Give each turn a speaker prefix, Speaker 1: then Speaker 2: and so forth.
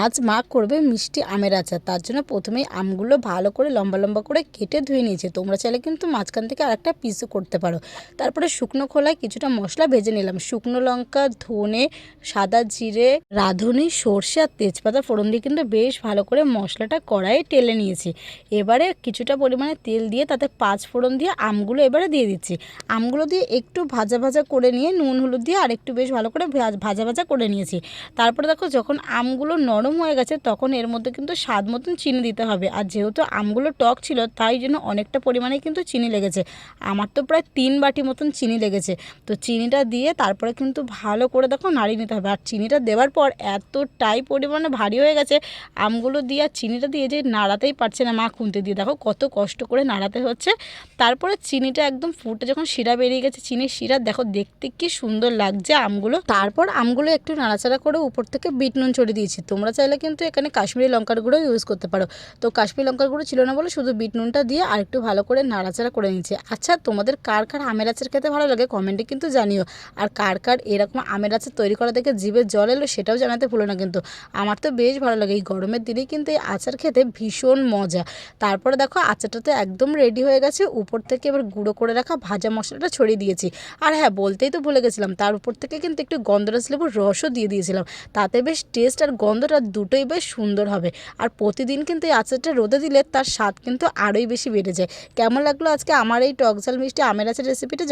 Speaker 1: আজ মা করবে মিষ্টি আমের আচার। তার জন্য প্রথমেই আমগুলো ভালো করে লম্বা লম্বা করে কেটে ধুয়ে নিয়েছি। তোমরা চাইলে কিন্তু মাঝখান থেকে আরেকটা পিসও করতে পারো। তারপরে শুকনো খোলায় কিছুটা মশলা ভেজে নিলাম। শুকনো লঙ্কা, ধনে, সাদা জিরে, রাঁধুনি, সর্ষে আর তেজপাতা ফোড়ন দিয়ে কিন্তু বেশ ভালো করে মশলাটা কড়াইয়ে টেলে নিয়েছি। এবারে কিছুটা পরিমাণে তেল দিয়ে তাতে 5 ফোড়ন দিয়ে আমগুলো এবারে দিয়ে দিচ্ছি। আমগুলো দিয়ে একটু ভাজা ভাজা করে নিয়ে নুন হলুদ দিয়ে আর একটু বেশ ভালো করে ভাজা ভাজা করে নিয়েছি। তারপরে দেখো যখন আমগুলো নরম হয়ে গেছে তখন এর মধ্যে কিন্তু স্বাদ মতন চিনি দিতে হবে। আর যেহেতু আমগুলো টক ছিল তাই জন্য অনেকটা পরিমাণে কিন্তু চিনি লেগেছে। আমার তো প্রায় 3 বাটি মতন চিনি লেগেছে। তো চিনিটা দিয়ে তারপরে কিন্তু ভালো করে দেখো নাড়িয়ে নিতে হবে। আর চিনিটা দেওয়ার পর এতটাই পরিমাণে ভারী হয়ে গেছে আমগুলো দিয়ে, আর চিনিটা দিয়ে যে নাড়াতেই পারছে না মা খুন্তি দিয়ে, দেখো কত কষ্ট করে নাড়াতে হচ্ছে। তারপরে চিনিটা একদম ফুটে যখন শিরা বেরিয়ে গেছে, চিনির শিরা দেখো দেখতে কি সুন্দর লাগছে আমগুলো। তারপর আমগুলো একটু নাড়াচাড়া করে উপর থেকে বিট নুন ছড়িয়ে দিয়েছি। তোমরা চাইলে কিন্তু এখানে কাশ্মীরি লঙ্কার গুঁড়ো ইউজ করতে পারো। তো কাশ্মীরি লঙ্কার গুঁড়ো ছিল না বলে শুধু বিট নুনটা দিয়ে আর একটু ভালো করে নাড়াচাড়া করে নিয়েছি। আচ্ছা, তোমাদের কার কার আমের আচার খেতে ভালো লাগে কমেন্টে কিন্তু জানিও। আর কার কার এরকম আমের আচার তৈরি করা দেখে জিভে জল এলো সেটাও জানাতে ভুলো না কিন্তু। আমার তো বেশ ভালো লাগে, এই গরমের দিনেই কিন্তু এই আচার খেতে ভীষণ মজা। তারপরে দেখো আচারটা তো একদম রেডি হয়ে গেছে। উপর থেকে এবার গুঁড়ো করে রাখা ভাজা মশলাটা ছড়িয়ে দিয়েছি। আর হ্যাঁ, বলতেই তো ভুলে গেছিলাম, তার উপর থেকে কিন্তু একটু গন্ধরাজ লেবুর রসও দিয়ে দিয়েছিলাম। তাতে বেশ টেস্ট আর গন্ধটা দুটোই বেশ সুন্দর হবে। আর প্রতিদিন কিন্তু এই আচারটা রোদে দিলে তার স্বাদ কিন্তু আরোই বেশি বেড়ে যায়। কেমন লাগলো আজকে আমার এই টক ঝাল মিষ্টি আমের আচার রেসিপিটা?